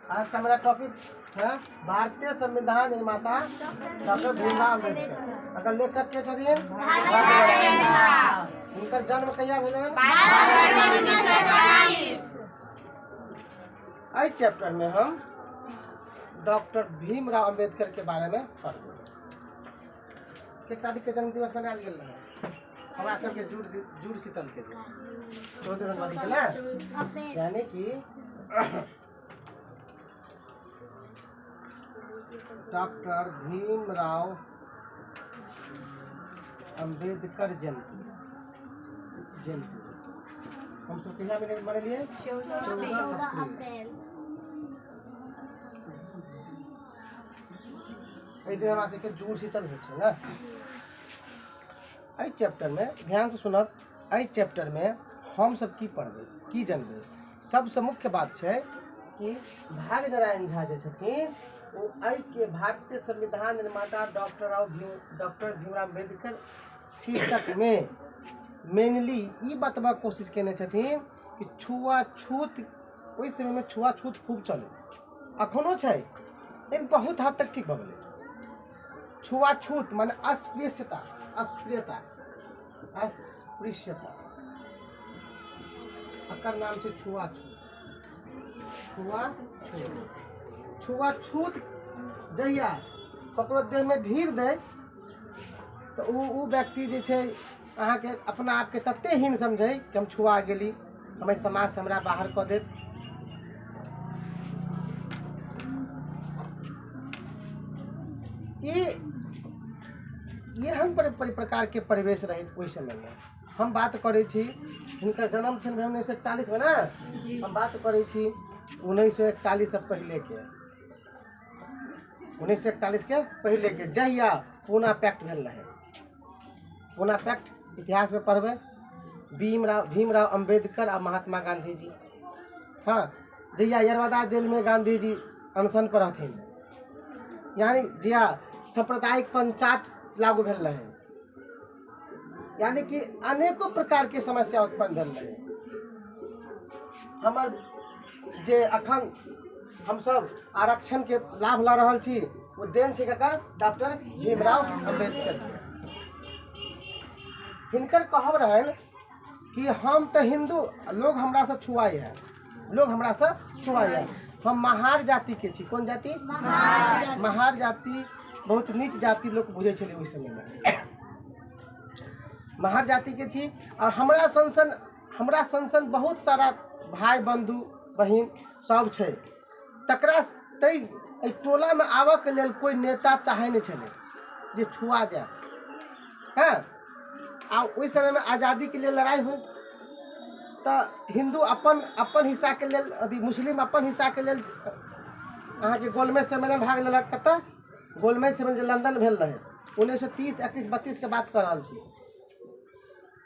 आज का मेरा टॉपिक है भारतीय संविधान निर्माता डॉक्टर भीमराव अम्बेडकर। अगर लेखक के छथिन उनका जन्म कहिया भेलन? इस चैप्टर में हम डॉक्टर भीमराव अम्बेडकर के बारे में पढ़बे। किस तारीख के जन्म दिवस मनायल गेल है? हमारा सबके जूड़ शीतल के दिन 14 जनवरी के ना, यानी कि डॉक्टर भीमराव अम्बेडकर जयंती हम सब कहिया मनलिए? 14 अप्रैल। दिन हमरा सबके जूड़ शीतल होइ छै ना। इस चैप्टर में ध्यान से सुनब। इस चैप्टर में हम सब की पढ़बे, की जानबे। सबसे मुख्य बात है कि भाग नारायण झा जे छथिन वो के भारतीय संविधान निर्माता डॉक्टर भीमराव अम्बेडकर शीर्षक में मेनली ई बतबा कोशिश केने छथिन कि छुआछूत ओइ समय में छुआछूत खूब चले, अखनो छै लेकिन बहुत हद तक ठीक भ गेलै। छुआछूत माने अस्पृश्यता अकर नाम से छुआछूत जहिया ककरो देह में भीड़ दे तो उ व्यक्ति जे छै अहाँ के अपना आप के तत्ते हीन समझे कि हम छुआ गेली, हमें समाज से हमरा बाहर क देत। ये हम प्रकार के परिवेश रहे उस समय में। हम बात करे छी हिनका जन्म छन 1941 में ना, हम बात करे छी 1941 से पहले के, 1941 के पहले के जहिया पूना पैक्ट भेल रहे। पूना पैक्ट इतिहास में पढ़बे। भीमराव अम्बेडकर और महात्मा गांधी जी, हाँ, जहिया यरवदा जेल में गांधी जी अनशन पर रहथिन, यानी जहिया सांप्रदायिक पंचायत लागू भेल रहे, यानी कि अनेकों प्रकार के समस्या उत्पन्न भेल रहे। हमर जे अखन हम सब आरक्षण के लाभ ला रहल छी वो देन छै ककर? डॉक्टर भीमराव अम्बेडकर। हिनकर कहब रहल कि हम तो हिंदू, लोग हमरा से छुआई है, हम महार जाति के छी। कौन जाति? महार जाति बहुत नीच जाति लोग बुझे छले उस समय में। महार जाति के छी और हमरा संसन बहुत सारा भाई बंधु बहिन सब छै। तकरा टोला में आवा के लेल कोई नेता चाहे नहीं छले जे छुआ जाए। हाँ, आ उस समय में आज़ादी के लिए लड़ाई हुई तो हिंदू अपन हिस्सा के लेल, मुस्लिम अपन हिस्सा के लेल अहाँ के गोलमेज सम्मेलन भाग लेलक। कतऽ? गोलमेज सम्मेलन लंदन भेल रहे 1930, 31, 32 के बात कर रहा छी।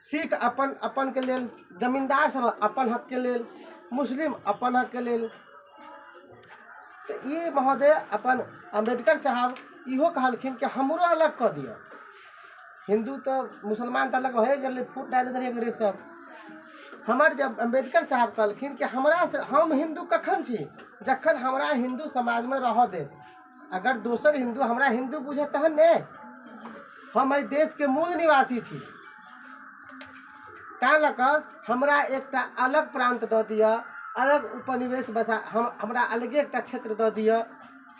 सिख अपन के लेल, जमींदार सब अपन हक के लेल, मुस्लिम अपन हक के लेल। तो ये महोदय अपन अम्बेडकर साहब इहो कहलखिन कि हमरो अलग क दिया। हिंदू तो मुसलमान तो अलग हो गए, फूट डाल दे सब। हमार जब अम्बेडकर साहब कहलखिन कि हम हिंदू कखन छी जखन हमरा हिंदू समाज में रह दे। अगर दोसर हिंदू हमरा हिंदू बुझे तहन ने, हम एहि देश के मूल निवासी छी, ता लक हमरा एकटा अलग प्रांत द दिया, अलग उपनिवेश बसा, हमरा अलगे एकटा क्षेत्र द दिया।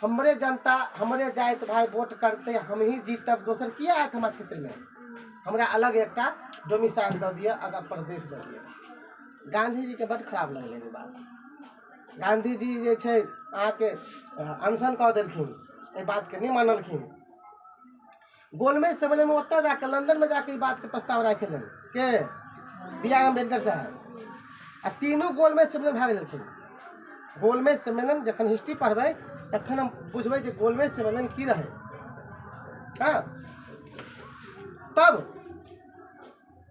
हमरे जनता, हमरे जाति भाई वोट करते, हम ही जीतब, दोसर किया आयत हमारे क्षेत्र में। हमरा अलग एकटा डोमिसाइल द दिया, अलग प्रदेश द दिया। गांधी जी के बड़ खराब लगल ये बात। गांधी जी जे छै आके अनशन कऽ देलखिन, ए बात के नहीं मानलखिन। गोलमेज सम्मेलन में ओतऽ जाके लंदन में जाके बात के प्रस्ताव रखलन के बी आर अम्बेडकर साहब, आ तीनों गोलमेज सम्मेलन भाग लेलखिन। गोलमेज सम्मेलन जखन हिस्ट्री पढ़बै तखन हम बुझबै जे गोलमेज सम्मेलन की रहे। हाँ, तब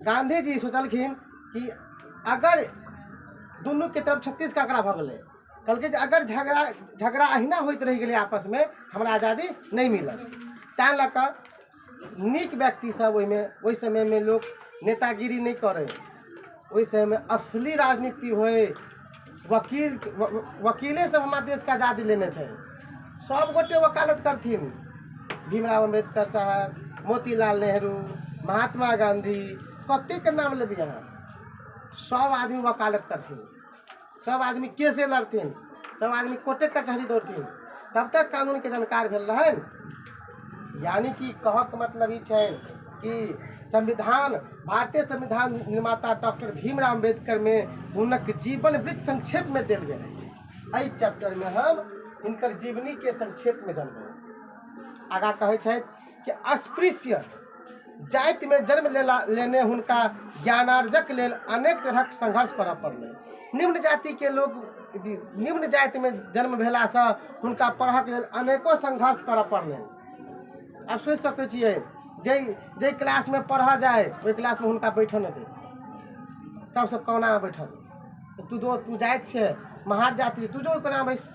गांधी जी सोचलखिन कि अगर दुनू के तरफ 36 का आंकड़ा भ गेलै, कहलकै जे अगर झगड़ा अहिना होइत रह गेलै आपस में, हमरा आज़ादी नहीं मिलत। तैं लऽ कऽ नीक व्यक्ति सब ओहि समय में लोग नेतागिरी नहीं करे, ओहि समय में असली राजनीति होए, वकीले सब हमारे देश का आज़ादी लेने छे। सब गोटे वकालत करथिन, भीमराव अम्बेडकर साहब, मोतीलाल नेहरू, महात्मा गांधी, कते के नाम लेबी यहाँ। सब आदमी वकालत करथिन, सब आदमी केसे लड़थिन, सब आदमी कोर्टे कचहरी दौड़थिन, तब तक कानून के जानकार भेल रहन। यानी कि कहक मतलब ई छै कि संविधान, भारतीय संविधान निर्माता डॉक्टर भीमराव अम्बेडकर में हुनक जीवन वृत्त संक्षेप में देल गेल अछि। एहि चैप्टर में हम हिनकर जीवनी के संक्षेप में जानबै। आगा कहै छै कि अस्पृश्य जाति में जन्म लेने हुनका ज्ञानार्जक लेल अनेक तरहक संघर्ष करऽ पड़लै। निम्न जाति के लोग निम्न जाति में जन्म भेला से हुनका पढ़क लेल अनेको संघर्ष करऽ पड़लै। आप सोच सकै छियै, जे क्लास में पढ़ा जाए वही क्लास में हुनका बैठऽ न दे, सबसे कोना में बैठल। तू जाति से महार जाति से तू जो कोना बैस,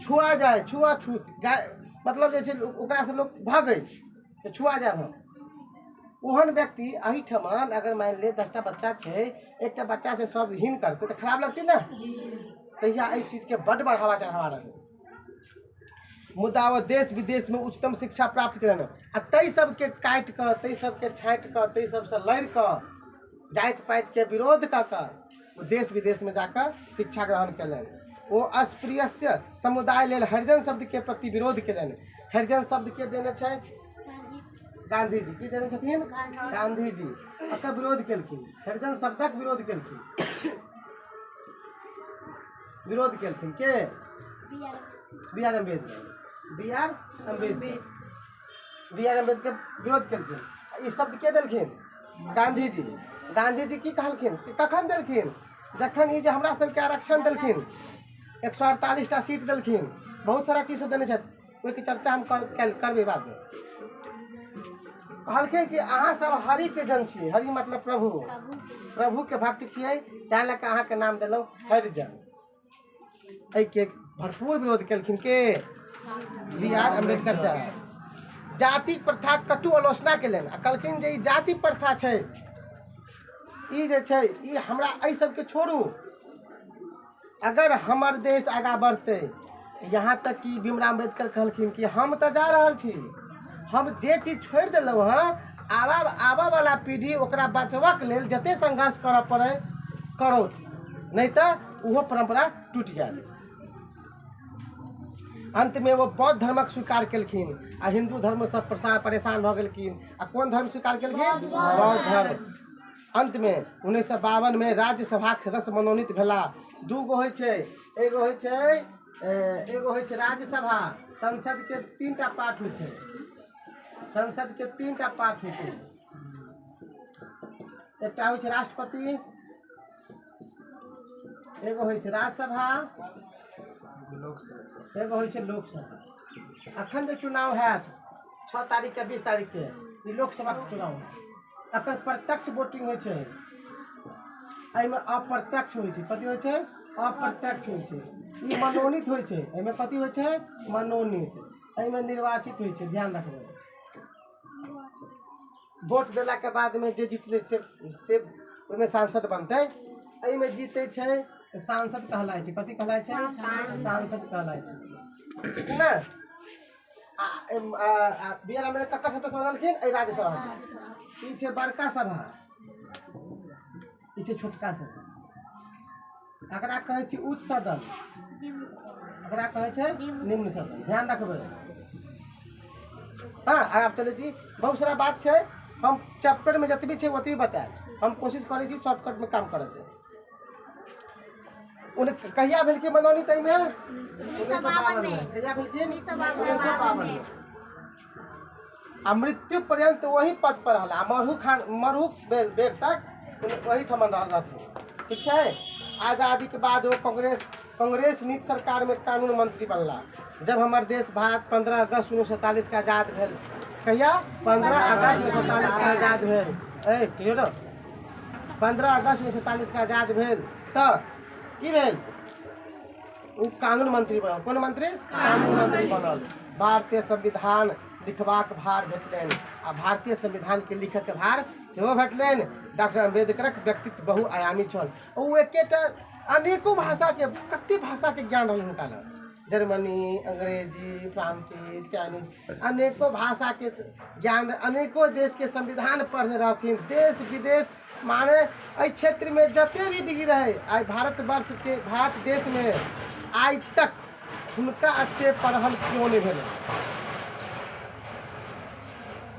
छुआ जाए, छुआछूत मतलब जे छै ओकरा से लोग भागे तो छुआ जाए हम। ओहन व्यक्ति एहिठमन अगर मान ले 10टा बच्चा छै, एकटा बच्चा से सब हीन करते तो खराब लगती ना। तहिया एहि चीज के बड़ बढ़ावा चढ़ावा रहे। मुदा वो देश विदेश में उच्चतम शिक्षा प्राप्त करें, आ तई सबके काटि कऽ, तई सबके छाँटि कऽ, तई सबसे लड़ि कऽ, जाति पाति के विरोध कऽ कऽ वो देश विदेश में जाकर शिक्षा ग्रहण कयलनि। वो अस्पृश्य समुदाय लेल हरिजन शब्द के प्रति विरोध कयलनि। हरिजन शब्द के देने छै गांधी जी, की देने छथिन गांधी जी, एकर विरोध केलखिन, हरिजन शब्दक विरोध केलखिन। विरोध केलखिन के B R Ambedkar, B R Ambedkar विरोध केलखिन। ई शब्द के देलखिन गांधी जी। गांधी जी की कहलखिन, कखन देलखिन, जखन ई जे हमरा सबके आरक्षण देलखिन, 148टा सीट देलखिन, बहुत सारा चीज सब देने छथि, ओहिके चर्चा हम करबै बाद में। कहलखिन कि अहाँ सब हरि के जन छियै, हरि मतलब प्रभु, प्रभु के भक्त छियै, तैं लऽ कऽ अहाँ के नाम देलहुँ हरिजन। एहि के भरपूर विरोध केलखिन के बी आर अम्बेडकर साहब। जाति प्रथा कटु आलोचना केलनि आ कहलखिन जे ई जाति प्रथा छै, ई जे छै ई हमरा एहि सबके छोड़ू। अगर हमर देश आगा बढ़तै, यहाँ तक कि भीमराव अम्बेडकर कहलखिन कि हम तऽ जा रहल छी, हम जे चीज छोड़ि देलहुँ हँ, आबऽ वाला पीढ़ी ओकरा बचबक लेल जते संघर्ष करऽ पड़ै करो, नहीं तो वो परंपरा टूट जाए। अंत में वो बौद्ध धर्मक स्वीकार केलखिन आ हिंदू धर्म से परेशान भऽ गेलखिन। आ कोन धर्म स्वीकार केलखिन? बौद्ध धर्म। अंत में 1952 में राज्यसभा के सदस्य मनोनीत भेला। दूगो होइ छै, एगो होइ छै राज्यसभा, संसद के 3टा पार्ट होइ छै, संसद के 3टा पार्ट होइ छै। एकटा होइ छै राष्ट्रपति, एगो होइ छै राज्यसभा, एगो होइ छै लोकसभा। अखन जे चुनाव हैत 6 तारीख के 20 तारीख के, ई लोकसभा के चुनाव है। एकर प्रत्यक्ष वोटिंग होइ छै, एहिमे अप्रत्यक्ष होइ छै। कथी होइ छै? अप्रत्यक्ष होइ छै। ई मनोनीत होइ छै, एहिमे कथी होइ छै? मनोनीत। एहिमे निर्वाचित होइ छै, ध्यान रखबै। वोट देला के बाद में जे जीतले से ओहिमे सांसद बनतै। एहिमे जीते छै सांसद कहलाय छै। कथी कहलाय छै? सांसद कहलाय छै, ठीक है ना। बी आर अम्बेडकर ककर सदस्य बनलखिन? एहि राज्यसभा। ई छै बड़का सभा, ई छै छोटका सभा। एकरा कहै छै उच्च सदन, एकरा कहै छै निम्न सदन। ध्यान रखबै। हाँ, आब चलै छी। बहुत सारा बात छै, हम चैप्टर में जतबी छै ओतबी बताएब। हम कोशिश करै छी शॉर्टकट में काम करऽ के। उन्हें कहिया भेल के मनोनीत? एहिमे 1952 में। कहिया भेल के? 1952 में। आ मृत्यु पर्यंत वही पद पर रहला। मरहू बेर तक वही ठमन रहथिन, ठीक छै। आजादी के बाद वो कांग्रेस नीति सरकार में कानून मंत्री बनला। जब हमारे देश भारत 15 अगस्त 1947 का आजाद भेल। कहिया? 15 अगस्त 1947 का आजाद भेल। क्लियर? 15 अगस्त 1947 का आजाद भेल तो की भेल? वो कानून मंत्री बनल। कौन मंत्री? कानून मंत्री बनल। भारतीय संविधान लिखबाक भार भेटलनि आ भारतीय संविधान के लिखऽ के भार सेहो भेटलनि। डॉक्टर अम्बेडकरक व्यक्तित्व बहुआयामी छल। ओ एकेटा अनेकों भाषा के कत्ते भाषा के ज्ञान रहल हुनका लग, जर्मनी, अंग्रेजी, फ्रांसीसी, चाइनीज, अनेकों भाषा के ज्ञान, अनेकों देश के संविधान पढ़ने रहथिन, देश विदेश माने एहि क्षेत्र में जते भी डिग्री रहे आई भारतवर्ष के भारत देश में आज तक हुनका एते पढ़ल क्यों नहीं भेल।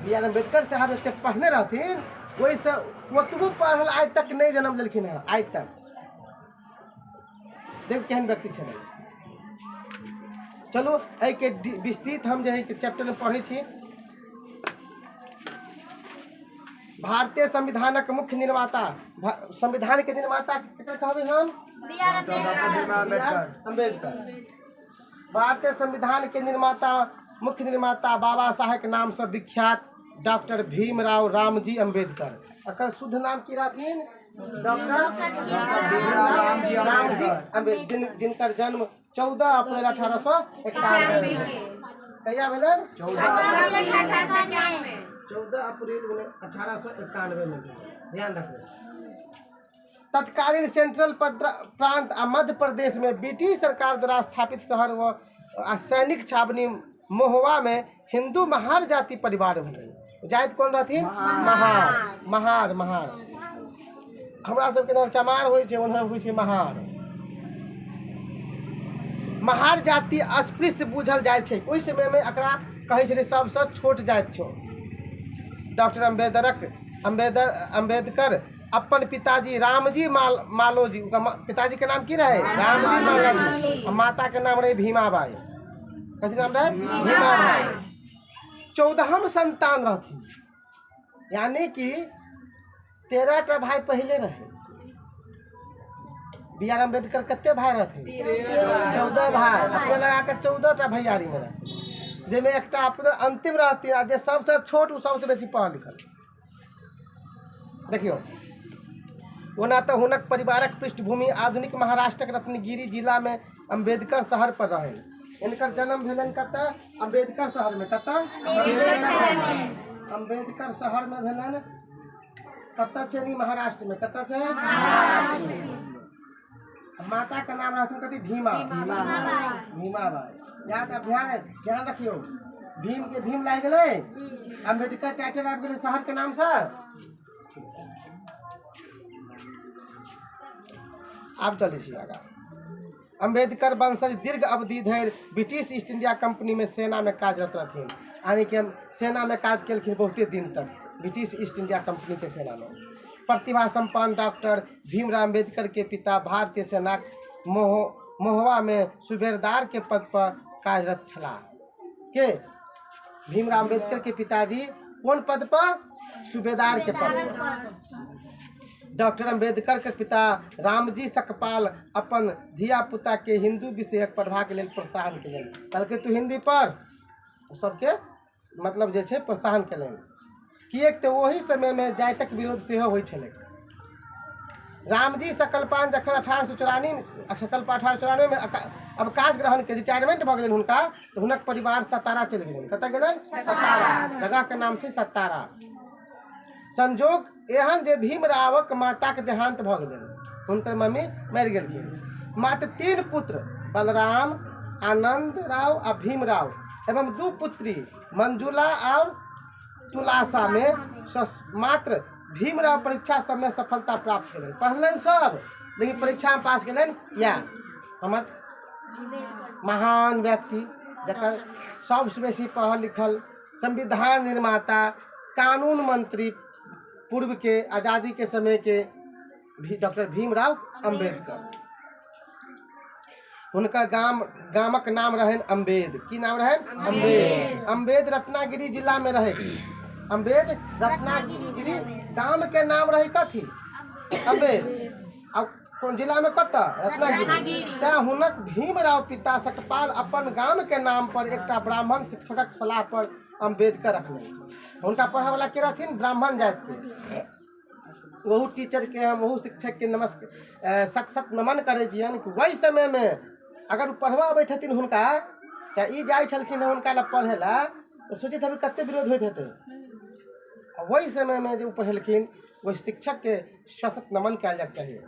बी आर अम्बेडकर साहब एते पढ़ने रहथिन, वैसे ओतबो पढ़ल आज तक नहीं जन्म लेलखिन है। आज तक देख केहन व्यक्ति छलै। चलो एहि के विस्तृत हम जे चैप्टर में पढ़े छी। भारतीय संविधानक मुख्य निर्माता, संविधान के निर्माता केकरा कहबै हम? B R Ambedkar. भारतीय संविधान के निर्माता, मुख्य निर्माता बाबा साहेब के नाम से विख्यात डॉक्टर भीमराव रामजी अम्बेडकर। अकर शुद्ध नाम की रहथिन? डॉक्टर रामजी अम्बेडकर, जिनकर जन्म 14 अप्रैल 1891 कहिया भेलन? 14 अप्रैल 1891 में। ध्यान रखना। तत्कालीन सेंट्रल प्रांत आ मध्य प्रदेश में ब्रिटिश सरकार द्वारा स्थापित शहर व सैनिक छावनी महोबा में हिंदू महार जाति परिवार भेलै। जाति कौन रहथिन? महार। हमरा सबके इधर चमार होइ छै, उधर होइ छै महार। महार जाति अस्पृश्य बुझल जाइ छै। ओहि समय में एकरा कहै छलै सबसँ छोट जाति छौ। डॉक्टर अम्बेडकर अपन पिताजी रामजी मालोजी, पिताजी के नाम की रहे? रामजी मालोजी। माता के नाम रहे भीमाबाई। कथी नाम रहे? भीमाबाई। 14हम संतान रहथिन, यानी कि 13टा भाई पहले रहे। बी आर अम्बेडकर कते भाई रहथिन? 14 भाई। अपने लगा के 14टा भैयारी में रहथिन, जेमे एकटा अपने अंतिम रहथिन आ जे सबसे छोट उ सबसे बेसी पढ़ल लिखल। देखियो, ओना तो हुनक परिवारक पृष्ठभूमि आधुनिक महाराष्ट्रक रत्नगिरी जिला में अम्बेडकर शहर पर रहे। इनकर जन्म भेलन कतऽ? अम्बेडकर शहर में। कतऽ? अम्बेडकर शहर में भेलन। कतऽ छै? महाराष्ट्र में। कतऽ छै? माता का नाम रहथिन कथी? भीमाबाई। याद अब ध्यान रखियो। भीम के भीम लाग गेलै, अम्बेडकर टाइटल आबि गेलै शहर के नाम से। आब चलै छी आगाँ। अम्बेडकर वंशज दीर्घ अवधि धरि ब्रिटिश ईस्ट इंडिया कंपनी में सेना में कार्यरत रहथिन, यानी कि सेना में काज केलखिन बहुते दिन तक ब्रिटिश ईस्ट इंडिया कंपनी के सेना में। प्रतिभा संपन्न डॉक्टर भीमराव अम्बेडकर के पिता भारतीय सेना महोबा में सूबेदार के पद पर कार्यरत छलाह। के भीमराव अम्बेडकर के पिताजी कौन पद पर? सूबेदार के पद पर। डॉक्टर अम्बेडकर के पिता रामजी सकपाल अपन धिया पुता के हिंदू विषयक पढ़बाक लेल प्रोत्साहन केलनि। कहलकै तू हिंदी पढ़, सबके मतलब जे छै प्रोत्साहन केलनि। किएक तऽ ओहि समय में जातिक विरोध सेहो होइ छलै। रामजी सकलपाल जखन 1894 में अवकाश ग्रहण के रिटायरमेंट भऽ गेलनि हुनका, तऽ हुनक परिवार सतारा चलि गेलनि। कतऽ गेलनि? सतारा। जगह के नाम छै सतारा। संजोग एहन जे भीमरावक माता के देहांत भऽ गेलनि, हुनकर मम्मी मरि गेलखिन। मात्र 3 पुत्र बलराम, आनंद राव आ भीमराव एवं 2 पुत्री मंजुला और तुलासा में मात्र भीमराव परीक्षा सब में सफलता प्राप्त करें। पढ़लन सब, लेकिन परीक्षा में पास करें। या हमर महान व्यक्ति जकर सबसे बेसी पढ़ल लिखल, संविधान निर्माता, कानून मंत्री पूर्व के आज़ादी के समय के डॉक्टर भीमराव अम्बेडकर। उनका गामक नाम रहन अम्बेद। की नाम रहन? अम्बेद। अम्बेद रत्नागिरी जिला में रहे। अम्बेद रत्नागिरी गांव के नाम रही कथी? अम्बेद। अब कौन जिला में? कतऽ? रत्नागिरी। तैं हुनक भीमराव पिता सकपाल अपन गाम के नाम पर एकटा ब्राह्मण शिक्षकक सलाह पर अम्बेडकर रखने। उनका पढ़े वाला के रहथिन? ब्राह्मण जाति के। वहू टीचर के हम, वहू शिक्षक के सत नमन करे छियन कि वही समय में अगर पढ़वा अबैत हथिन हुनका, चाहे ई जाइ छलखिन हुनका लग पढ़े ला, तो सोचित हबे कते विरोध होइत हेतै। वही समय में जो पढ़ेलखिन, वही शिक्षक के सशक्त नमन कयल जाय चाहिए।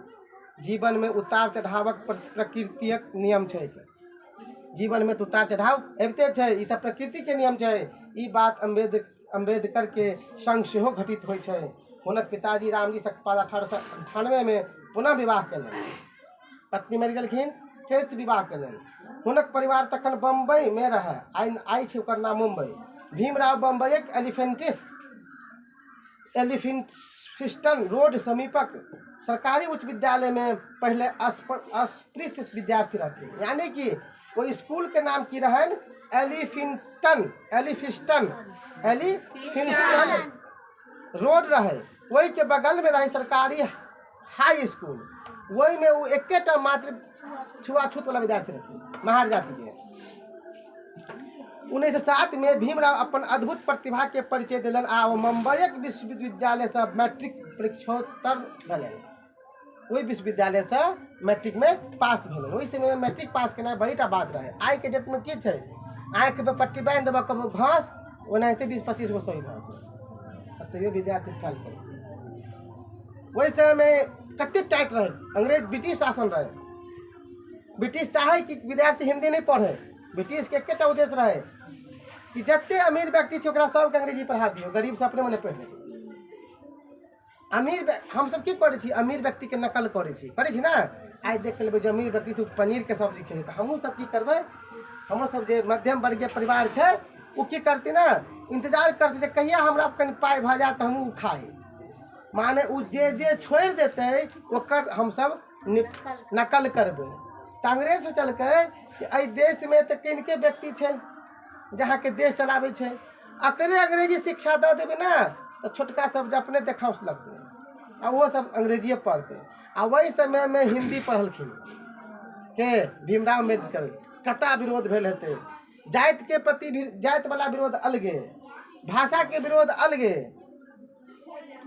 जीवन में उतार चढ़ावक प्रकृतिक नियम छै। जीवन में तो उतार चढ़ाव अबिते छै, ई तऽ प्रकृति के नियम छै। ई बात अम्बेडकर के संग सेहो घटित होइ छै। हुनक पिताजी रामजी सकपाल 1898 में पुनः विवाह कयलनि। पत्नी मरि गेलखिन, फेर से विवाह कयलनि। हुनक परिवार तखन बम्बई में रहे, आई छै ओकर नाम मुंबई। भीमराव बम्बईक एलिफिंस्टन रोड समीपक सरकारी उच्च विद्यालय में पहले अस्पृश्य विद्यार्थी रहते। यानी कि वो स्कूल के नाम की रहन एलिफिंस्टन रोड रहे। वही के बगल में रहे सरकारी हाई स्कूल। वही में वो एकेटा मात्र छुआछूत वाला विद्यार्थी रहते, महार जाति के। 1907 में भीमराव अपन अद्भुत प्रतिभा के परिचय दिलन आ मुंबईक विश्वविद्यालय से मैट्रिक परीक्षोत्तर भेलन। वही विश्वविद्यालय से मैट्रिक में पास भेलन। वही समय में मैट्रिक पास करना बड़ीटा बात रहे। आई के डेट में की छै, आँख पे पट्टी बांध देबा कबो घास ओनाहिते 20-25 गो सही भऽ तैयो विद्यार्थी फेल कर। वही समय में कते टाइट रहे, अंग्रेज ब्रिटिश शासन रहे। ब्रिटिश चाहे कि विद्यार्थी हिंदी नहीं पढ़े। ब्रिटिश के एकेटा उद्देश्य रहे कि जते अमीर व्यक्ति छै ओकरा सबके अंग्रेजी पढ़ा दियो, गरीब से अपने मने पढ़ ले। हम सब की करे छी, अमीर व्यक्ति के नकल करे छी ना। आई देख लेबै जे अमीर व्यक्ति से पनीर के सब्जी खेते तऽ हमहूँ सब की करबै। हमरो सब जे मध्यम वर्गीय परिवार छै वो की करती ना, इंतजार करती जे कहिया हमरा कनि पाई भऽ जाए तऽ हमहूँ खाई। माने उ जे छोड़ देते ओकर हम सब नकल करबै। तऽ अंग्रेज सोचलकै कि एहि देश में तो किनके व्यक्ति छै जहाँ के देश चलाबै छै, अकरे अंग्रेजी शिक्षा दऽ देबै ना तो छोटका सब अपने देखाउस लगतै आ वो सब अंग्रेजीए पढ़ते। आ वही समय में हिंदी पढ़लखिन के भीमराव अम्बेडकर। कता विरोध भेल हेतै, जाति के प्रति भी जाति वाला विरोध अलगे, भाषा के विरोध अलगे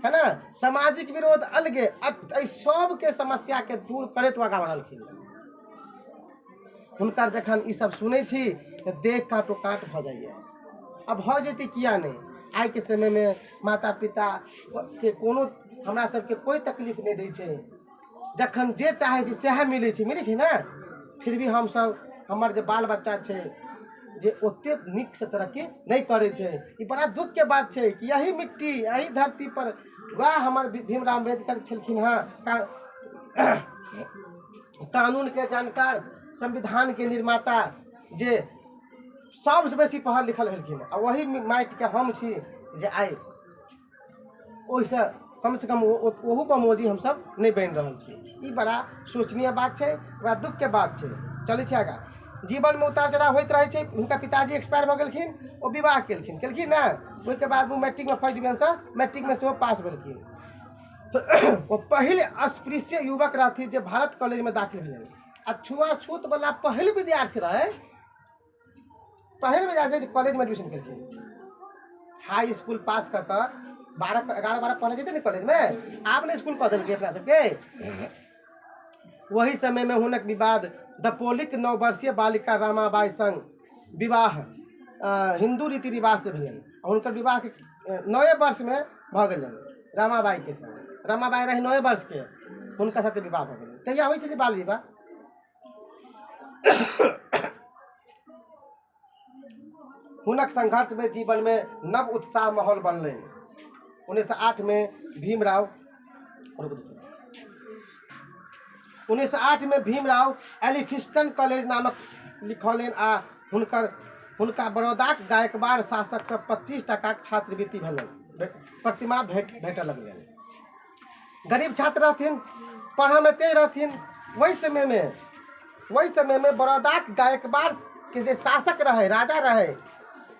है ना, सामाजिक विरोध अलगे। सब के समस्या के दूर करैत आगाँ बढ़लखिन। हुनकर जखन ई सब सुनै छी तऽ देह काटो काट भऽ जाइए। अब भऽ जेतै किया नहीं। आई के समय में माता पिता के कोनो हमरा सबके कोई तकलीफ नहीं दै छै। जखन जे चाहे छी सएह मिलै छै ना। फिर भी हम सब हमर जे बाल बच्चा छै जे ओते नीक से तरक्की नहीं करे छै। ई बड़ा दुख के बात छै कि यही मिट्टी यही धरती पर वह हमर भीमराव अम्बेडकर छलखिन। हाँ, कानून के जानकार, संविधान के निर्माता, जे सबसे बेसी पढ़ल लिखल भेलखिन। आ वही माटि के हम छी जे आइ ओहिसँ कम से कम ओहू पर मौजी हम सब नहीं बन रहल छी। ई बड़ा शोचनीय बात छै, बड़ा दुख के बात छै। चलै छै आगाँ। जीवन में उतार चढ़ाव होइत रहे छै। हुनका पिताजी एक्सपायर भऽ गेलखिन, ओ विवाह केलखिन ना। ओहिके बाद वो मैट्रिक में फर्स्ट डिवीजन मैट्रिक में सेहो पास भेलखिन। वो पहिल अस्पृश्य युवक रहथिन जे भारत कॉलेज में दाखिल भेलनि। आ छुआछूत वाला पहिल विद्यार्थी रहे, पहिल विद्यार्थी कॉलेज में एडमिशन केलखिन। हाई स्कूल पास कर 11-12 पढ़े जेते ना कॉलेज में, आब ने स्कूल कऽ देलकै अपना सबके। वही समय में हुनक विवाद दपोलिक 9 वर्षीय बालिका रामाबाई संग विवाह हिंदू रीति रिवाज से भेलनि। हुनकर विवाह के 9 वर्ष में भऽ गेलनि रामाबाई के संग। रामाबाई रही 9 वर्ष के, हुनका साथे विवाह भऽ गेलनि। तहिया होइ छलै बाल विवाह। हुनक संघर्ष में जीवन में नव उत्साह माहौल बनलै। 1908 में भीमराव एलिफिंस्टन कॉलेज नामक लिखौलनि आ हुनका बड़ौदाक गायकवाड़ शासक से 25 टका छात्रवृत्ति भेलनि, प्रतिमा भेटऽ लगलनि। गरीब छात्र रहथिन, पढ़ऽ में तेज रहथिन। वही समय में बड़ौदाक गायकवाड़ के जे शासक रहे, राजा रहे,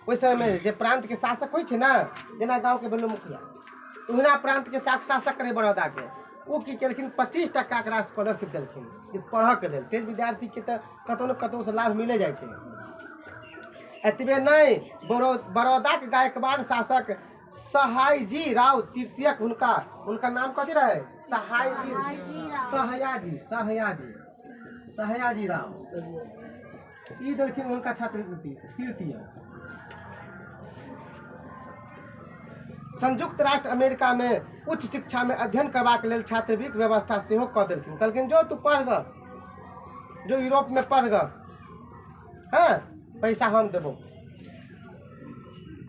ओहि समय में जे प्रांत के शासक होइ छै ना, जेना गाँव के भेलै मुखिया, ओहिना प्रांत के शासक रहे बड़ौदा के। वो की केलखिन 25 टका एकरा स्कॉलरशिप देलखिन पढ़ऽ के लेल। तेज विद्यार्थी के तऽ कतौ न कतौ से लाभ मिले जाइ छै। एतबे नहीं, बड़ौदा के गायकवाड़ शासक सहायजी राव तृतीयक हुनका नाम कथी रहे? सहायाजी राव। ई देलखिन हुनका छात्रवृत्ति तृतीय। संयुक्त राष्ट्र अमेरिका में उच्च शिक्षा में अध्ययन करबाक लेल छात्रवृत्ति व्यवस्था सेहो कऽ देलखिन। कहलखिन जो तू पढ़ ग, जो यूरोप में पढ़ ग, हाँ पैसा हम देबो।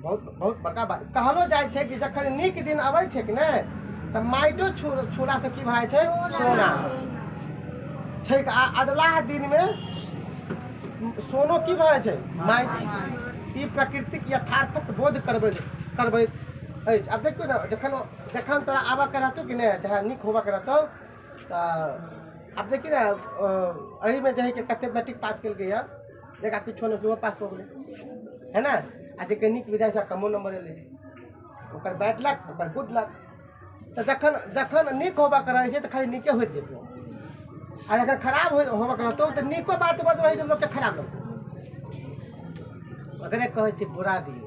बहुत बहुत बड़का बात कहलो जाइ छै कि जखन नीक दिन अबै छै कि ने तऽ माइटो छूला से की भए छै सोना छै। अदलाह दिन में सोनो की भए छै माइट। ई प्रकृतिक यथार्थक बोध करबै अछि। अब देखियो ना जखन तोरा आबऽ के रहतौ कि नहीं, चाहे नीक होबऽ के रहतौ तऽ अब देखिए ना एही में जे है कि कते मैट्रिक पास केलकै या जकरा किछो नहीं पास हो गेलै है ना। आ जे नीक विधाय से कमो नंबर एलै ओकर बैड लक ओकर गुड लक। तो जखन नीक होबऽ के रहै छै तऽ खाली नीके होइत जेतौ, आ जखन खराब होबऽ के रहतौ तऽ नीको बात रहै छै लोकके खराब लगतौ। ओकरे कहै छै बुरा दिन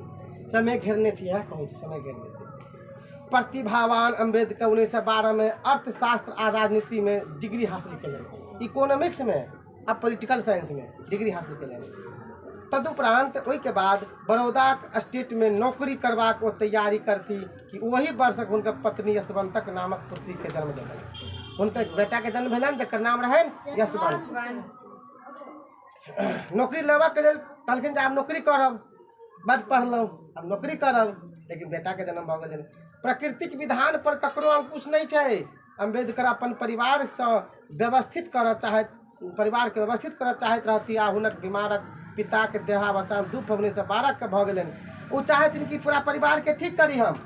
समय घेरने छै, इएह कहै छै समय घेरने छै। प्रतिभावान अम्बेडकर 1912 में अर्थशास्त्र आ राजनीति में डिग्री हासिल कयलनि। इकोनॉमिक्स में आ पॉलिटिकल साइंस में डिग्री हासिल कयलनि। तदुपरांत ओहिके बाद बड़ौदा स्टेट में नौकरी करबाक ओ तैयारी करती कि वही वर्षक हुनकर पत्नी यशवंतक नामक पुत्री के जन्म देलनि। हुनकर बेटा के जन्म भेलनि जकर नाम रहनि यशवंत। नौकरी लेबऽ के लेल कहलखिन जे आब नौकरी करब, बड़ पढ़लहुँ आब नौकरी करब, लेकिन बेटा के जन्म भऽ गेलनि। प्रकृतिक विधान पर ककरो अंकुश नहीं छै। अम्बेडकर अपन परिवार से व्यवस्थित करऽ चाहैत परिवार के व्यवस्थित करऽ चाहैत रहती आ हुनक बीमारक पिता के देहावसान 2 फरवरी 1912 के भऽ गेलनि। ओ चाहथिन कि पूरा परिवार के ठीक करी हम,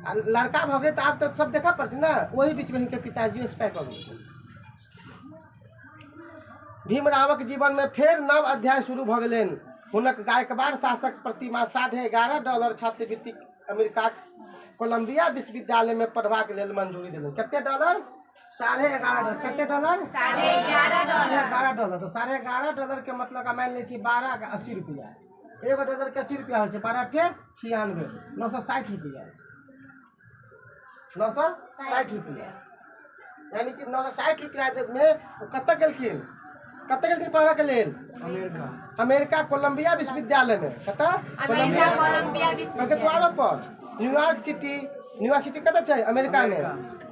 आ लड़का भऽ गेलै तऽ आब तऽ सब देखऽ पड़तै ना। वही बीच में हिनके पिताजी एक्सपायर कऽ गेलखिन। भीमरावक जीवन में फेर नव अध्याय शुरू भऽ गेलनि। हुनक गायकवाड़ शासक प्रतिमा $11.5 छात्रवृत्ति अमेरिका कोलंबिया विश्वविद्यालय में पढ़बाक लेल मंजूरी देलनि। कते डॉलर? $11.5। कते डॉलर? $11.5। तो $11.5 के मतलब मान ली 12 का 80 रुपया। एगो डॉलर के 80 रुपया हो 12 × 96 960 रुपया। 960 रुपया यानी कि 960 रुपया में कत गेलखिन पढ़ऽ के लेल? अमेरिका कोलंबिया विश्वविद्यालय में। कतऽ? कोलंबिया द्वारों पर न्यूयॉर्क सिटी कतऽ छै? अमेरिका में।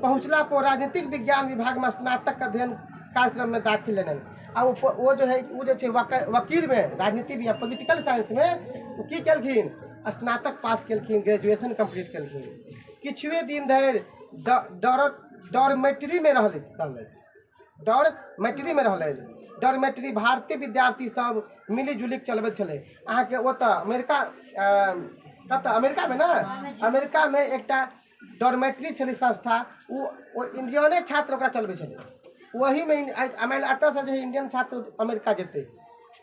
पहुँचला पर राजनीतिक विज्ञान विभाग में स्नातक अध्ययन कार्यक्रम में दाखिल लेने। आ वो जो है वो जो वकील में राजनीति या पॉलिटिकल साइंस में वो की केलखिन? स्नातक पास केलखिन, ग्रेजुएशन कंप्लीट केलखिन। किछुए दिन धरि डॉर्मेटरी में रहलथि। डॉर्मेटरी भारतीय विद्यार्थी सब मिली जुली चलबैत छलै। अहाँके ओतऽ अमेरिका में ना, अमेरिका में एकटा डॉर्मेटरी छलै संस्था, वो इंडियने छात्र ओकरा चलबै छलै। वही में एतऽ से जे इंडियन छात्र अमेरिका जेतै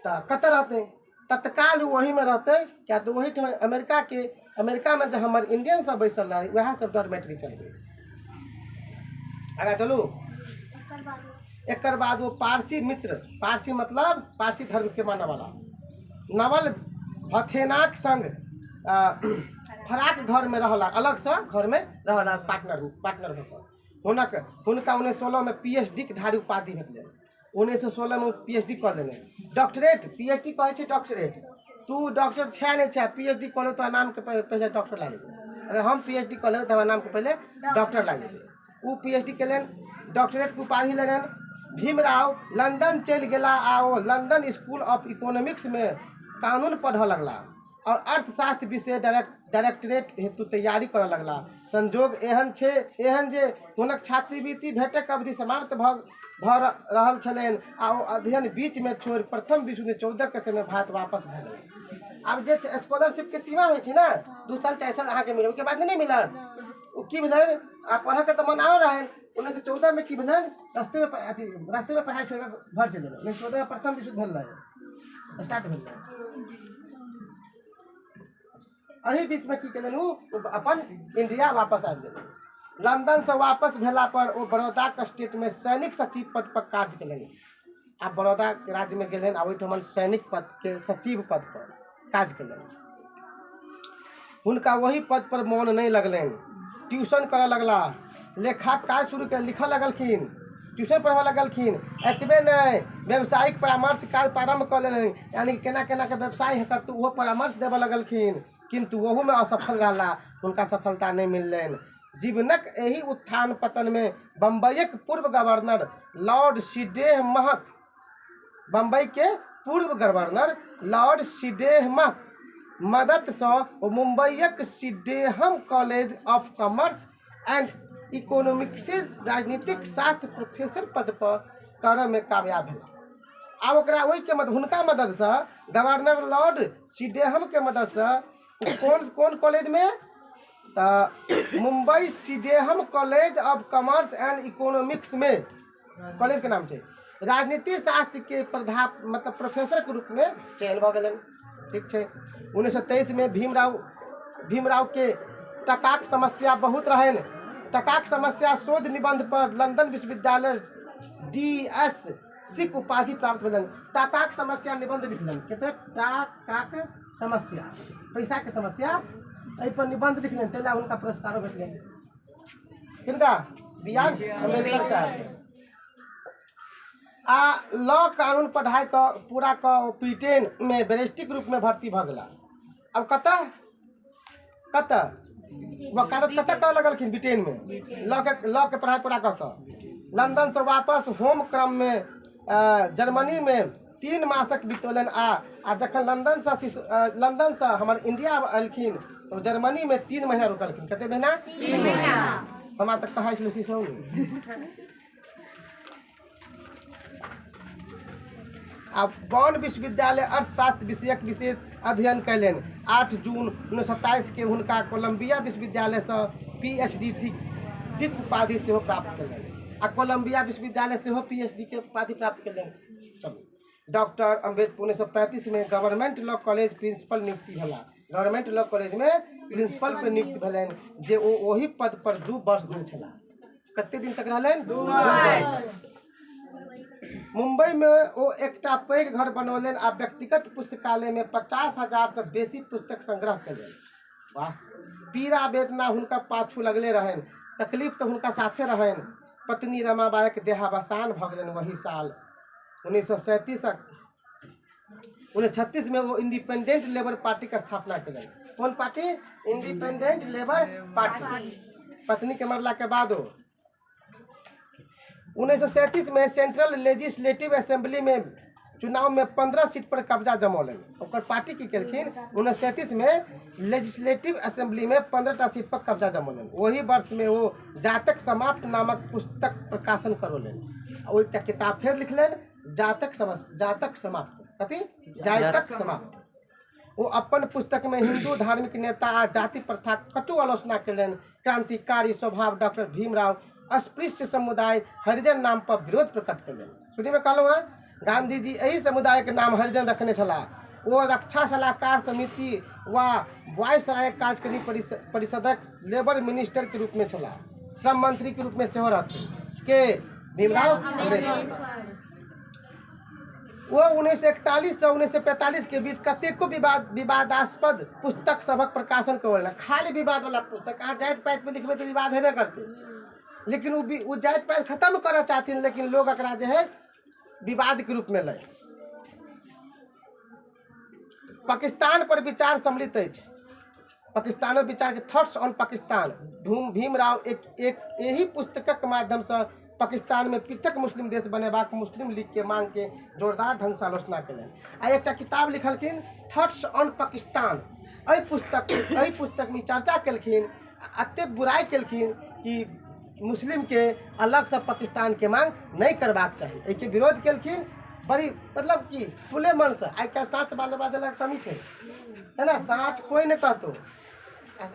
तऽ कतऽ रहतै? तत्काल वही में रहतै, क्या तो वही अमेरिका में जो हमर इंडियन सब बैसल रहे वएह सब डॉर्मेटरी चलबै। आगा चलू। एक बाद वो पारसी मतलब पारसी धर्म के मानने वाला नवल भथेनाक संग फराक घर में रहला, अलग से घर में रहला पार्टनर होकर। हुनका 1916 में PhD के धारी उपाधि भेटलै। 1916 में PhD कऽ लेने। डॉक्टरेट PhD कहै छै डॉक्टरेट। तू डॉक्टर छै नहीं छै, PhD कऽ ले तो नाम के पहले डॉक्टर लागे। अगर हम PhD कऽ लेबै तो नाम के पहले डॉक्टर लागे। वो PhD केलनि, डॉक्टरेट के उपाधि लेलनि। भीमराव लंदन चलि गेला आ ओ लंदन स्कूल ऑफ इकोनॉमिक्स में कानून पढ़ऽ लगला और अर्थशास्त्र विषय डायरेक्टरेट हेतु तैयारी करऽ लगला। संजोग एहन जे हुनक छात्रवृत्ति भेटक अवधि समाप्त भऽ रहल छलनि आ ओ अध्ययन बीच में छोड़ि प्रथम विश्व युद्ध 14 के समय भारत वापस भऽ गेल। आब जे स्कॉलरशिप के सीमा होइ छै ना, 2 साल 4 साल अहाँके मिलत, ओहिके बाद नहीं मिलत। ओ की भेलै आ पढ़ऽ के तऽ मन आओ रहै। 1914 में की भेलै? रास्ते में पढ़ाई छोड़ घर चलि गेलै। 1914 में प्रथम विश्व युद्ध भेल स्टार्ट भेल। एही बीच में की केलनि उ अपन इंडिया वापस आबि गेलै। लंदन से वापस भेला पर वो बड़ौदा स्टेट में सैनिक सचिव पद पर कार्य केलनि। आ बड़ौदा राज्य में गेलनि आ ओहिठाम सैनिक पद के सचिव पद पर काज केलनि। हुनका वही पद पर मोन नहीं लगलनि। ट्यूशन करऽ लगला, लेखा काज शुरू कर लिखऽ लगलखिन, ट्यूशन पढ़बऽ लगलखिन। एतबे नहीं, व्यावसायिक परामर्श काज प्रारंभ कऽ लेलनि, यानी केना के व्यवसाय करतू वो परामर्श देबऽ लगलखिन। किंतु वहू में असफल रहला, उनका सफलता नहीं मिललन। जीवनक यही उत्थान पतन में बम्बईक पूर्व गवर्नर लॉर्ड सिडेहमक बम्बई के पूर्व गवर्नर लॉर्ड सिडेहमक मदद से मुंबईक Sydenham college of commerce and economics राजनीतिक शास्त्र प्रोफेसर पद पर करय में कामयाब भेला। आब ओकरा ओहि के मदद हुनका मदद से गवर्नर लॉर्ड सिडेहम के मदद से कौन कॉलेज में Mumbai सिडेहम college of commerce and economics में कॉलेज के नाम से राजनीति शास्त्र के मतलब प्रोफेसर के रूप में चयन भ गए। ठीक है। 1923 में भीमराव के टकाक समस्या बहुत रहन। टकाक समस्या शोध निबंध पर लंदन विश्वविद्यालय DS सिक उपाधि प्राप्त भेलन। टकाक समस्या निबंध लिखलन। कहते टकाक समस्या पैसा के समस्या एहि पर निबंध लिखलन, तेला उनका पुरस्कारों भेटलन। किनका? B.R. अम्बेडकर साहब। लॉ कानून पढ़ाई का पूरा ब्रिटेन में बैरिस्टिक रूप में भर्ती भ गला। अब कत वकालत कत लगलखिन ब्रिटेन में लॉ के पढ़ाई पूरा कऽ लंदन से वापस होम क्रम में जर्मनी में 3 मासक बितौलन। आ जखन लंदन से हमर इंडिया एलखिन तो जर्मनी में 3 महीना रुकलखिन। कते महीना? 3 महीना। हमरा तक कहा अब बॉन विश्वविद्यालय अर्थशास्त्र विषयक विशेष अध्ययन कैलन। 8 जून 1927 के हुनका कोलंबिया विश्वविद्यालय से PhD डिक उपाधि से प्राप्त कैलन। आ कोलंबिया विश्वविद्यालय से PhD के उपाधि प्राप्त कैलन। डॉक्टर अम्बेडकर 1935 में गवर्नमेंट लॉ कॉलेज प्रिंसिपल नियुक्ति भेला। गवर्नमेंट लॉ कॉलेज में प्रिंसिपल पे नियुक्त भेलन जे ओही पद पर 2 वर्ष धरि छला। कते दिन तक रहलन? 2 वर्ष। मुंबई में वो एकटा पैघ घर बनौलन आ व्यक्तिगत पुस्तकालय में 50,000 से बेसी पुस्तक संग्रह कैलन। वाह। पीड़ा वेदना हुनका पाछू लगले रहन, तकलीफ तो हुनका साथे रहन। पत्नी रमाबाई के देहावसान भ गेलन वही साल 1936 में वो इंडिपेंडेंट लेबर पार्टी का स्थापना कैलन। कौन पार्टी? Independent labour party. पत्नी के मरला के बाद 1937 में सेंट्रल लेजिस्लेटिव असेंबली में चुनाव में 15 सीट पर कब्जा जमौलन। ओकर पार्टी की केलखिन 1937 में लेजिस्लेटिव असेंबली में 15टा सीट पर कब्जा जमौलन। वही वर्ष में वो जातक समाप्त नामक पुस्तक प्रकाशन करौलन। और एक किताब फिर लिखलन जातक समाप्त। कथी? जातक समाप्त। वो अपन पुस्तक में हिंदू धार्मिक नेता आ जाति प्रथा कटु आलोचना कैलन। क्रांतिकारी स्वभाव डॉक्टर भीमराव अस्पृश्य समुदाय हरिजन नाम पर विरोध प्रकट कैलन। शुरू में कहलहुँ गांधी जी यही समुदाय के नाम हरिजन रखने छला। वो रक्षा सलाहकार समिति व वायसराय कार्यकारी परिषदक लेबर मिनिस्टर के रूप में छला। श्रम मंत्री के रूप में सेहो रहथिन के भीमराव अम्बेडकर। वो 1941 से 1945 के बीच कतेको विवादास्पद पुस्तक सबक प्रकाशन करल। खाली विवाद वाला पुस्तक। अहाँ जाति पाति पे लिखबे तो विवाद हेबे करते, लेकिन वो जाति पाति खत्म करना चाहथिन, लेकिन लोग एकरा जे है विवाद के रूप में ले। पाकिस्तान पर विचार सम्मिलित अछि। पाकिस्तानो विचार के थॉट्स ऑन पाकिस्तान भीमराव एक यही पुस्तकक माध्यम से पाकिस्तान में पृथक मुस्लिम देश बनेबाक मुस्लिम लीग के मांग के जोरदार ढंग से आलोचना कैलन। आ एक किताब लिखलखिन थॉट्स ऑन पाकिस्तान। एहि पुस्तक में चर्चा केलखिन, एते बुराई केलखिन कि मुस्लिम के अलग से पाकिस्तान के मांग नहीं करबाक चाहिए। एहि के विरोध केलखिन बड़ी, मतलब कि खुले मन से। आई क्या साँच बाजला कमी है ना, साँच कोई नहीं कहतो।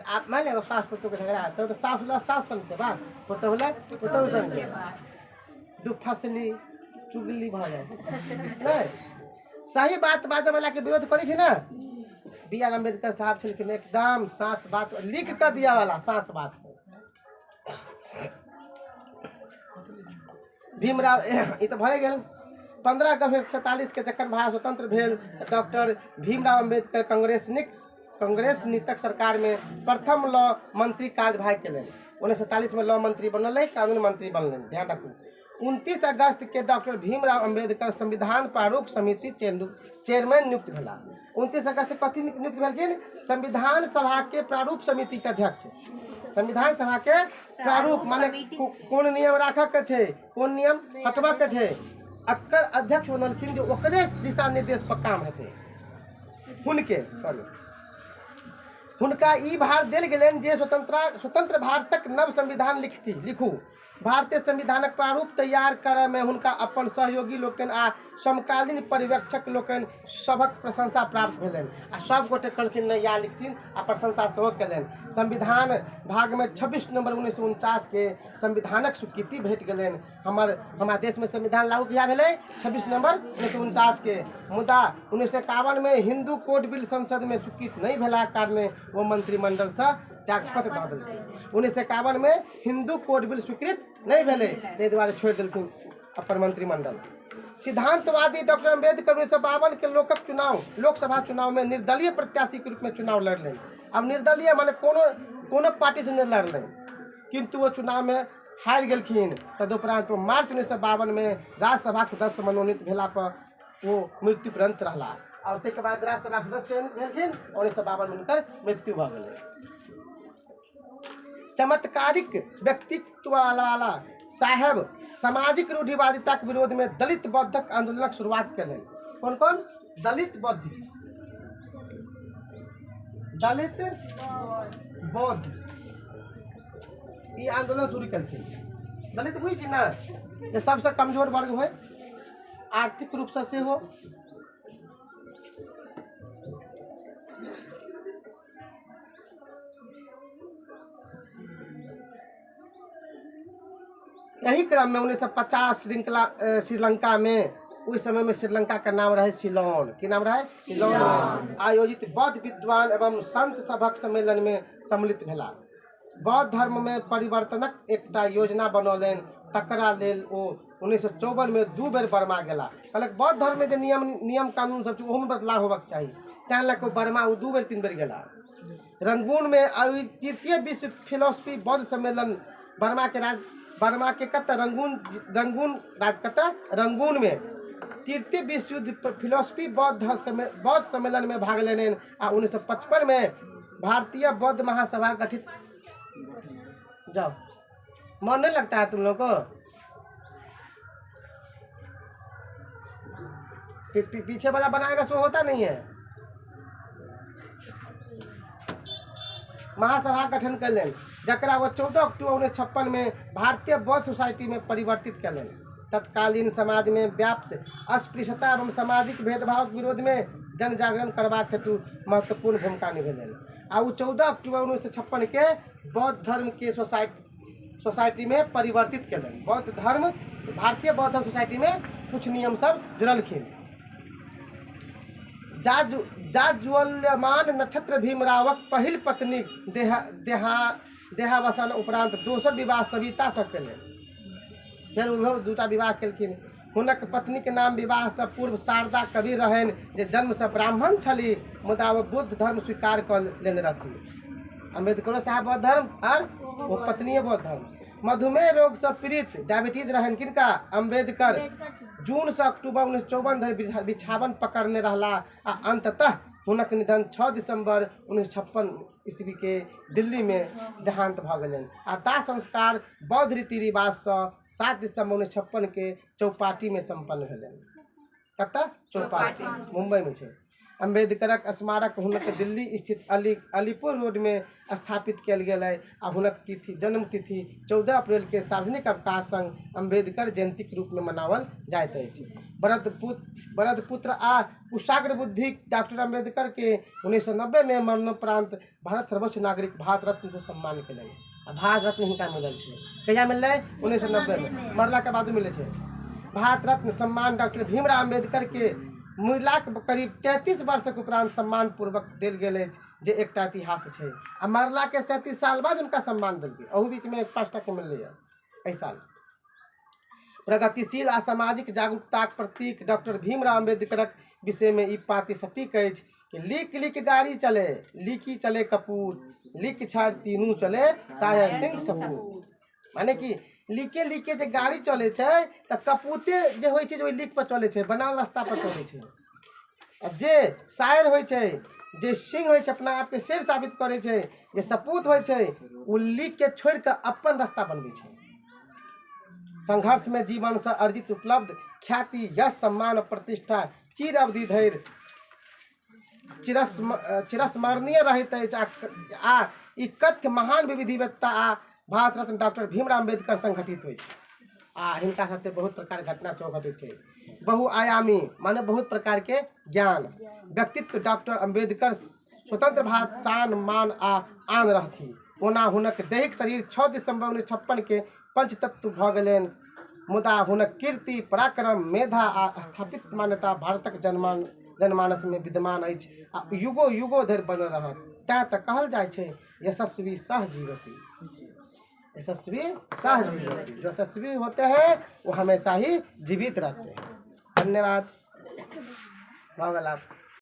आप मान लो सास पुतों के झगड़ा तो सास सन के बाद पुतों सन के दू फसली चुगली भ जाए नहीं। सही बात बाजे वाला के विरोध करी ना। B.R. अम्बेडकर साहब छलखिन एकदम साच बात लिख कर दिया वाला साच बात से। भीमराव ये तो भए गेल। 15 अगस्त 1947 के जखन भारत स्वतंत्र भेल, डॉक्टर भीमराव अम्बेडकर कांग्रेस नीतक सरकार में प्रथम लॉ मंत्री कार्यभार कैलन। 1947 में लॉ मंत्री बनल, कानून मंत्री बनल। ध्यान रखू 29 अगस्त के डॉक्टर भीमराव अंबेडकर संविधान प्रारूप समिति चेयरमैन नियुक्त भेला। 29 अगस्त के कथी नियुक्त भेलखिन? संविधान सभा के प्रारूप समिति के अध्यक्ष। संविधान सभा के प्रारूप माने कोन नियम राखऽ के छै, कोन नियम हटबऽ के छै, अकर अध्यक्ष बनलखिन जो ओकरे दिशा निर्देश पर काम हेतै। हुनका ई भार देल गेलनि जे स्वतंत्र भारतक नव संविधान लिखू। भारतीय संविधानक प्रारूप तैयार करय में हुनका अपन सहयोगी लोकनि आ समकालीन पर्यवेक्षक लोकनि सभक प्रशंसा प्राप्त भेलनि आ सब गोटे कहलखिन नहि या लिखथिन आ प्रशंसा सेहो केलनि। संविधान भाग में 26 नवंबर 1949 के संविधानक स्वीकृति भेट गेलनि। हमारा देश में संविधान लागू किया भेलै 26 नवंबर 1949 के। मुदा 1951 में हिंदू कोड बिल संसद में स्वीकृत नहीं भेला कारणे वो मंत्रिमंडल से त्यागपत्र दऽ देलकै। 1951 में हिंदू कोड बिल स्वीकृत नहीं भेलै, ताहि दुआरे छोड़ि देलखिन अपन मंत्रिमंडल। सिद्धांतवादी डॉक्टर अम्बेडकर 1952 के लोकसभा चुनाव में निर्दलीय प्रत्याशी के रूप में चुनाव लड़लें। अब निर्दलीय माने कोनो पार्टी से नहीं लड़लें, किंतु वो चुनाव में हार गेलखिन। तदुपरांत वो मार्च 1952 में राज्यसभा सदस्य मनोनीत भेला पर वो मृत्युपरंत रहला और तक बाद राज्यसभा सदस्य चयनित भेलखिन और 1952 में हुनकर मृत्यु भऽ गेलै। चमत्कारिक व्यक्तित्व वाला साहेब सामाजिक रूढ़िवादिता के विरोध में दलित बौद्धक आंदोलनक शुरुआत कयलनि। कौन कौन? दलित बौद्ध ई आंदोलन शुरू कलखिन। दलित बुझै छी ना, जे सबसे कमजोर वर्ग होय, आर्थिक रूप से सेहो यही क्रम में 1950 श्रीलंका में, उस समय में श्रीलंका का नाम रहे सिलोन। की नाम रहे? सिलोन। आयोजित बौद्ध विद्वान एवं संत सभक सम्मेलन में सम्मिलित भेला। बौद्ध धर्म में परिवर्तनक एकटा योजना बनौलनि। तकरा लेल ओ 1954 में 2 बेर बर्मा गेला। कहलक बौद्ध धर्म में जो नियम कानून सब ओहो में बदलाव होबाक चाही, तैं लऽ कऽ बर्मा ओ 2 बेर 3 बेर गेला। रंगून में आयोजित तृतीय विश्व फिलोसफी बौद्ध सम्मेलन बर्मा के कत रंगून में तृतीय विश्व युद्ध फिलोसफी बौद्ध सम्मेलन में भाग लेने आ 1955 में भारतीय बौद्ध महासभा गठित। जाओ, मन नहीं लगता है तुम लोग को? पीछे वाला बनाएगा सो होता नहीं है। महासभा गठन कयलनि, जकरा वो 14 अक्टूबर 1956 में भारतीय बौद्ध सोसाइटी में परिवर्तित कयलनि। तत्कालीन समाज में व्याप्त अस्पृश्यता एवं सामाजिक भेदभाव के विरोध में जन जागरण करबाक हेतु महत्वपूर्ण भूमिका निभेलनि। आ 14 अक्टूबर 1956 के बौद्ध धर्म के सोसाइटी में परिवर्तित कयलनि। बौद्ध धर्म, भारतीय बौद्ध धर्म सोसाइटी में कुछ नियम सब जुड़लखिन। जाज्वल्यमान नक्षत्र भीमरावक पहिल पत्नी देहावसान उपरांत दोसर विवाह सविता से कयलनि। फेर उहो 2टा विवाह केलखिन। हुनक पत्नी के नाम विवाह से पूर्व शारदा कबीर रहनि, जे जन्म से ब्राह्मण छली, मुदा वो बुद्ध धर्म स्वीकार कर लेने रहथि। अम्बेडकर साहब बौद्ध धर्म और वो पत्नी बौद्ध धर्म। मधुमेह रोग से पीड़ित डायबिटीज रहन किनका? अम्बेडकर। जून से अक्टूबर 1954 धरि बिछावन पकड़ने रहला आ अंततः हुनक निधन 6 दिसंबर 1956 ईस्वी के दिल्ली में देहांत भ गेलनि। आ दाह संस्कार बौद्ध रीति रिवाज से 7 दिसंबर 1956 के चौपाटी में संपन्न भेलनि। कतऽ? चौपाटी, मुंबई में छै। अम्बेडकरक स्मारक हुनक दिल्ली स्थित अलीपुर रोड में स्थापित कयल गेल आ हुनक जन्म तिथि 14 अप्रैल के सार्वजनिक अवकाश संग अम्बेडकर जयंती के रूप में मनावल जाइत अछि। बरद पुत्र आ कुशाग्र बुद्धि डॉक्टर अम्बेडकर के 1990 में मरणोपरांत भारत सर्वोच्च नागरिक भारत रत्न से सम्मान केलनि। आ भारत रत्न हिनका मिलल छै। कहिया मिललै? 1990 में। मरला के बाद मिले छै भारत रत्न सम्मान। डॉक्टर भीमराव अम्बेडकर के मिलला के करीब 33 वर्षक उपरांत सम्मान पूर्वक देल गेल अछि, जे एकटा इतिहास छै। आ मरला के 37 साल बाद उनका सम्मान देल गेल। अहू बीच में 5 टा के मिललै एहि साल। प्रगतिशील आ सामाजिक जागरूकताक प्रतीक डॉक्टर भीमराव अम्बेडकरक विषय में ई पाँति सटीक अछि कि लिक गाड़ी चले, लिकी चले कपूर, लिक छाड़ तीनू चले, सायर सिंह सपूत। माने कि लिखे लिखे जे गाड़ी चले छै त कपूते जे होइ छै जे ओहि लिख पर चले छै, बनावल रास्ता पर चले छै। आ जे शायर होइ छै, जे सिंह होइ छै, अपना आप के शेर साबित करे छै, जे सपूत होइ छै, उ लिख के छोड़ के अपन रास्ता बनबै छै। संघर्ष में जीवन से अर्जित उपलब्ध ख्याति यश सम्मान प्रतिष्ठा चिर अवधि धरि चिरस्मरणीय रहैत अछि। आ ई कथ्य महान विविधिवता आ भारत रत्न डॉक्टर भीमराव अम्बेडकर संगठित होइ छै। आ हिनका साथे बहुत प्रकार घटना सेहो घटित छै। बहुआयामी माने बहुत प्रकार के ज्ञान व्यक्तित्व डॉक्टर अम्बेडकर स्वतंत्र भारत शान मान आ आन रहथि। ओना हुनक दैहिक शरीर 6 दिसंबर 1956 के पंचतत्व भऽ गेलनि, मुदा हुनक कीर्ति पराक्रम मेधा आ स्थापित मान्यता भारतक जनमानस में विद्यमान अछि आ युगो युगो धरि बनल रहत। तैं तऽ कहल जाइ छै यशस्वी सहजीवति, यशस्वी सहजीवति। जो यशस्वी होते हैं वो हमेशा ही जीवित रहते हैं। धन्यवाद।